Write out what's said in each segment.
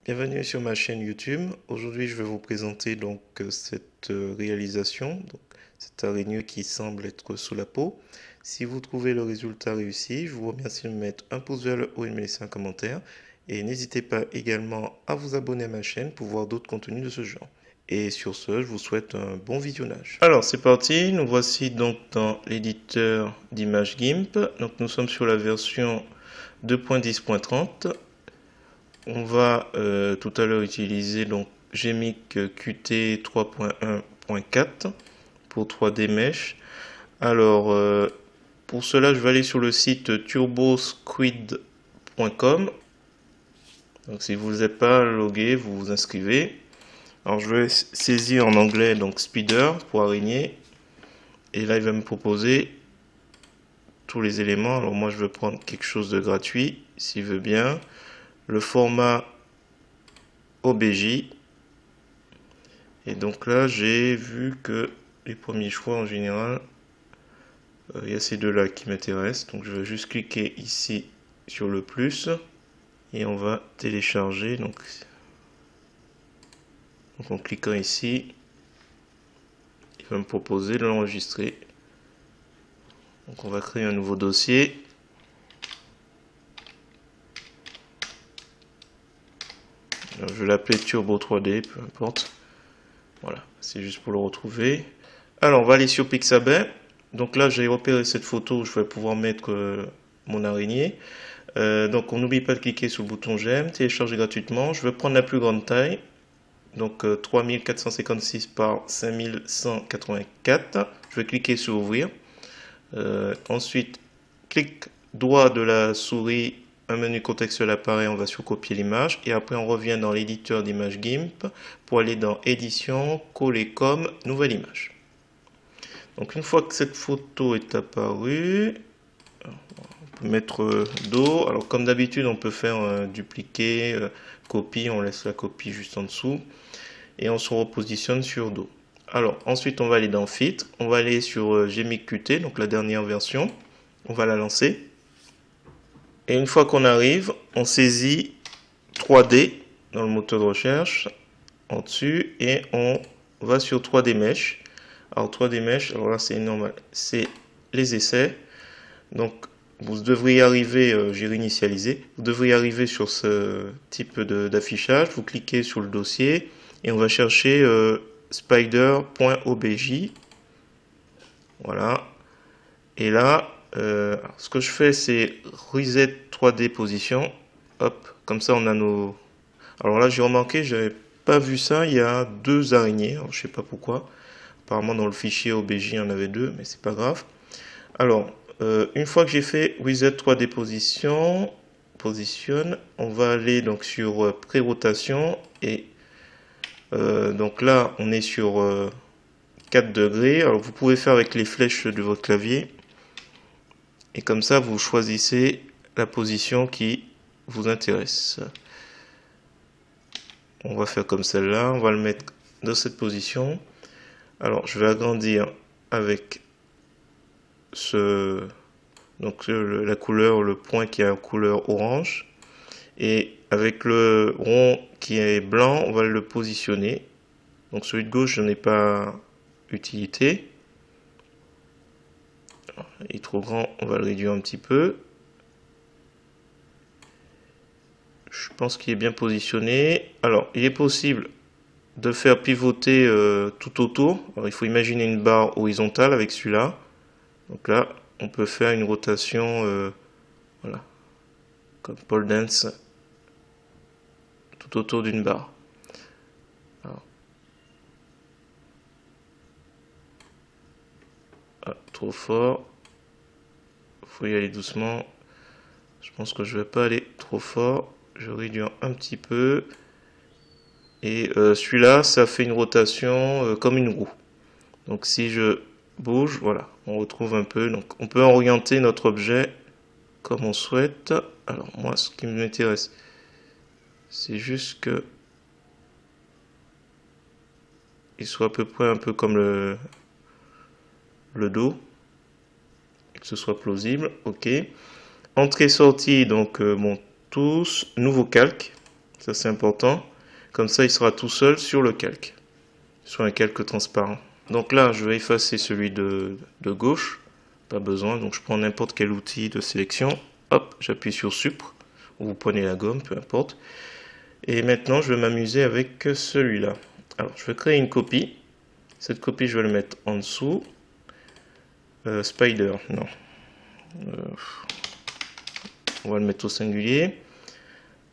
Bienvenue sur ma chaîne YouTube. Aujourd'hui, je vais vous présenter cette réalisation, cette araignée qui semble être sous la peau. Si vous trouvez le résultat réussi, je vous remercie de me mettre un pouce vers le haut et de me laisser un commentaire. Et n'hésitez pas également à vous abonner à ma chaîne pour voir d'autres contenus de ce genre. Et sur ce, je vous souhaite un bon visionnage. Alors, c'est parti. Nous voici donc dans l'éditeur d'image GIMP. Donc, nous sommes sur la version 2.10.30. On va tout à l'heure utiliser donc Gmic Qt 3.1.4 pour 3D Mesh. Alors pour cela, je vais aller sur le site turbosquid.com. Donc si vous n'êtes pas logué, vous vous inscrivez. Alors je vais saisir en anglais donc Spider pour araignée. Et là il va me proposer tous les éléments. Alors moi je vais prendre quelque chose de gratuit s'il veut bien. Le format OBJ. Et donc là, j'ai vu que les premiers choix en général, il y a ces deux-là qui m'intéressent. Donc je vais juste cliquer ici sur le plus et on va télécharger. Donc en cliquant ici, il va me proposer de l'enregistrer. Donc on va créer un nouveau dossier. Alors, je vais l'appeler Turbo 3D, peu importe. Voilà, c'est juste pour le retrouver. Alors, on va aller sur Pixabay. Donc là, j'ai repéré cette photo où je vais pouvoir mettre mon araignée. Donc, on n'oublie pas de cliquer sur le bouton j'aime, télécharger gratuitement. Je vais prendre la plus grande taille. Donc, 3456 par 5184. Je vais cliquer sur ouvrir. Ensuite, clic droit de la souris, un menu contextuel apparaît, on va sur copier l'image et après on revient dans l'éditeur d'image GIMP pour aller dans édition, coller comme, nouvelle image. Donc une fois que cette photo est apparue, on peut mettre dos. Alors comme d'habitude on peut faire dupliquer, copie, on laisse la copie juste en dessous et on se repositionne sur dos. Alors ensuite on va aller dans filtre, on va aller sur Gmic Qt, donc la dernière version, on va la lancer. Et une fois qu'on arrive, on saisit 3D dans le moteur de recherche en dessus et on va sur 3D Mesh. Alors 3D Mesh, alors là c'est normal, c'est les essais. Donc vous devriez arriver, j'ai réinitialisé, vous devriez arriver sur ce type d'affichage. Vous cliquez sur le dossier et on va chercher spider.obj. Voilà. Et là, ce que je fais, c'est reset 3D position. Hop, comme ça on a nos... Alors là, j'ai remarqué, j'avais pas vu ça. Il y a deux araignées. Alors, je sais pas pourquoi. Apparemment, dans le fichier OBJ, il y en avait deux, mais c'est pas grave. Alors, une fois que j'ai fait reset 3D position, on va aller donc sur pré-rotation et donc là, on est sur 4 degrés. Alors, vous pouvez faire avec les flèches de votre clavier. Et comme ça, vous choisissez la position qui vous intéresse. On va faire comme celle-là. On va le mettre dans cette position. Alors, je vais agrandir avec la couleur, le point qui a la couleur orange. Et avec le rond qui est blanc, on va le positionner. Donc celui de gauche, je n'ai pas utilité. Il est trop grand, on va le réduire un petit peu. Je pense qu'il est bien positionné. Alors, il est possible de le faire pivoter tout autour. Alors, il faut imaginer une barre horizontale avec celui-là. Donc là, on peut faire une rotation, voilà, comme pole dance, tout autour d'une barre. Alors, trop fort. Il faut y aller doucement. Je pense que je vais pas aller trop fort. Je réduis un petit peu. Et celui-là, ça fait une rotation comme une roue. Donc si je bouge, voilà, on retrouve un peu. Donc on peut orienter notre objet comme on souhaite. Alors moi, ce qui m'intéresse, c'est juste que il soit à peu près un peu comme le dos, et que ce soit plausible. Ok. Entrée-sortie, donc bon, tous, nouveau calque. Ça c'est important. Comme ça il sera tout seul sur le calque. Sur un calque transparent. Donc là je vais effacer celui de gauche. Pas besoin. Donc je prends n'importe quel outil de sélection. Hop, j'appuie sur Supre. Ou vous prenez la gomme, peu importe. Et maintenant je vais m'amuser avec celui-là. Alors je vais créer une copie. Cette copie je vais le mettre en dessous. Spider, non. On va le mettre au singulier.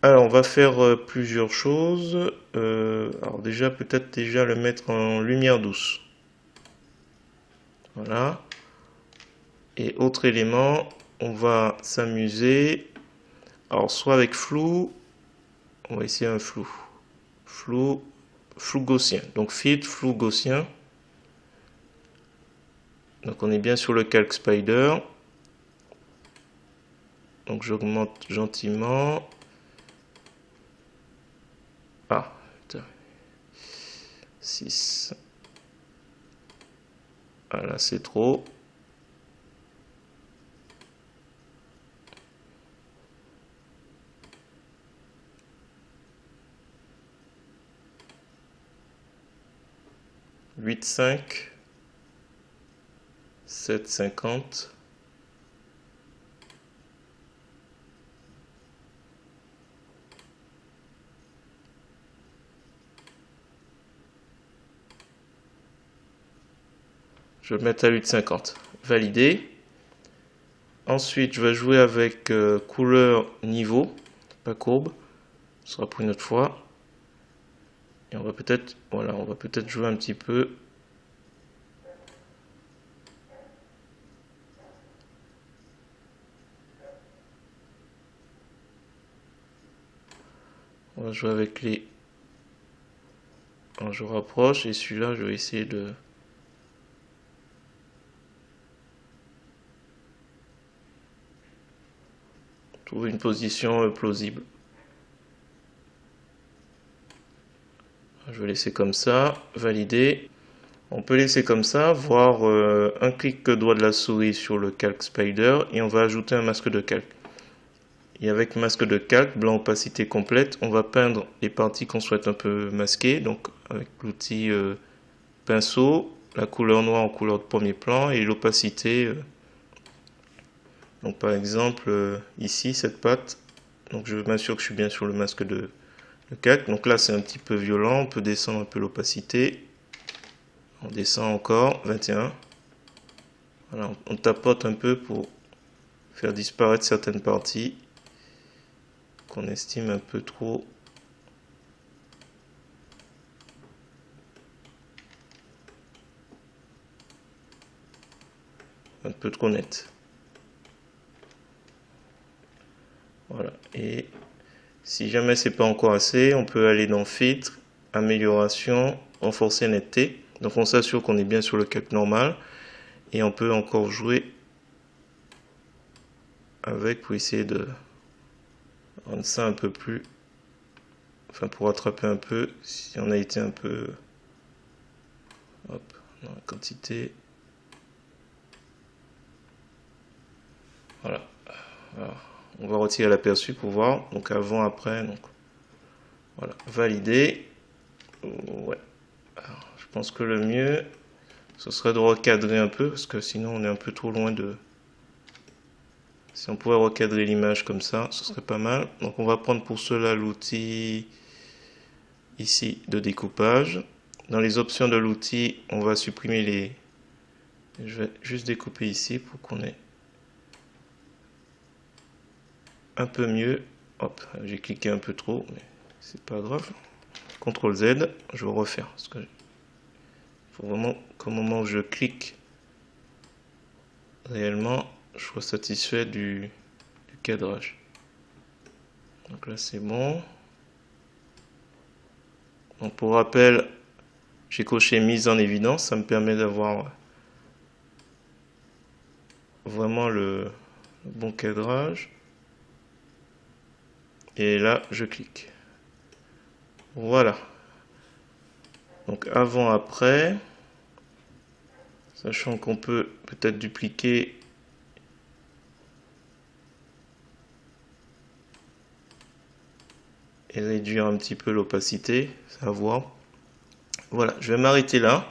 Alors on va faire plusieurs choses. Alors déjà peut-être déjà le mettre en lumière douce. Voilà. Et autre élément, on va s'amuser. Alors soit avec flou, on va essayer un flou. Flou gaussien. Donc feed flou gaussien. Donc on est bien sur le calque Spider. Donc j'augmente gentiment. Ah, 6. Ah là c'est trop. « 8,5 » 7,50 . Je vais le mettre à 8,50. Validé. Ensuite, je vais jouer avec couleur niveau, pas courbe. Ce sera pour une autre fois. Et on va peut-être, voilà, on va peut-être jouer un petit peu. On va jouer avec les. Alors, je rapproche et celui-là, je vais essayer de. Trouver une position plausible. Je vais laisser comme ça, valider. On peut laisser comme ça, voir un clic droit de la souris sur le calque Spider et on va ajouter un masque de calque. Et avec masque de calque, blanc opacité complète, on va peindre les parties qu'on souhaite un peu masquer. Donc avec l'outil pinceau, la couleur noire en couleur de premier plan et l'opacité. Donc par exemple ici cette patte, donc je m'assure que je suis bien sur le masque de calque. Donc là c'est un petit peu violent, on peut descendre un peu l'opacité. On descend encore, 21. Voilà, on tapote un peu pour faire disparaître certaines parties qu'on estime un peu trop. Un peu trop net. Voilà. Et si jamais c'est pas encore assez, on peut aller dans Filtre, Amélioration, Renforcer netteté. Donc on s'assure qu'on est bien sur le calque normal. Et on peut encore jouer avec pour essayer de rendre ça un peu plus. Enfin pour rattraper un peu si on a été un peu. Hop, dans la quantité. Voilà. Alors, on va retirer l'aperçu pour voir. Donc avant, après. Donc voilà. Valider. Ouais. Alors, je pense que le mieux, ce serait de recadrer un peu parce que sinon on est un peu trop loin de. Si on pouvait recadrer l'image comme ça, ce serait pas mal. Donc on va prendre pour cela l'outil ici de découpage. Dans les options de l'outil, on va supprimer les. Je vais juste découper ici pour qu'on ait un peu mieux. Hop, j'ai cliqué un peu trop, mais c'est pas grave. CTRL Z, je vais refaire. Parce que il faut vraiment qu'au moment où je clique, réellement, je sois satisfait du cadrage. Donc là, c'est bon. Donc pour rappel, j'ai coché mise en évidence. Ça me permet d'avoir vraiment le bon cadrage. Et là, je clique. Voilà. Donc avant, après, sachant qu'on peut peut-être dupliquer et réduire un petit peu l'opacité, ça va voir. Voilà, je vais m'arrêter là.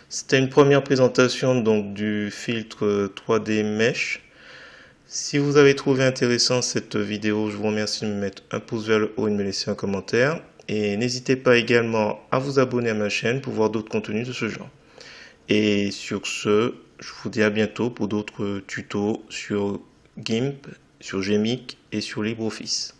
C'était une première présentation donc du filtre 3D Mesh. Si vous avez trouvé intéressant cette vidéo, je vous remercie de me mettre un pouce vers le haut et de me laisser un commentaire. Et n'hésitez pas également à vous abonner à ma chaîne pour voir d'autres contenus de ce genre. Et sur ce, je vous dis à bientôt pour d'autres tutos sur GIMP, sur GMIC et sur LibreOffice.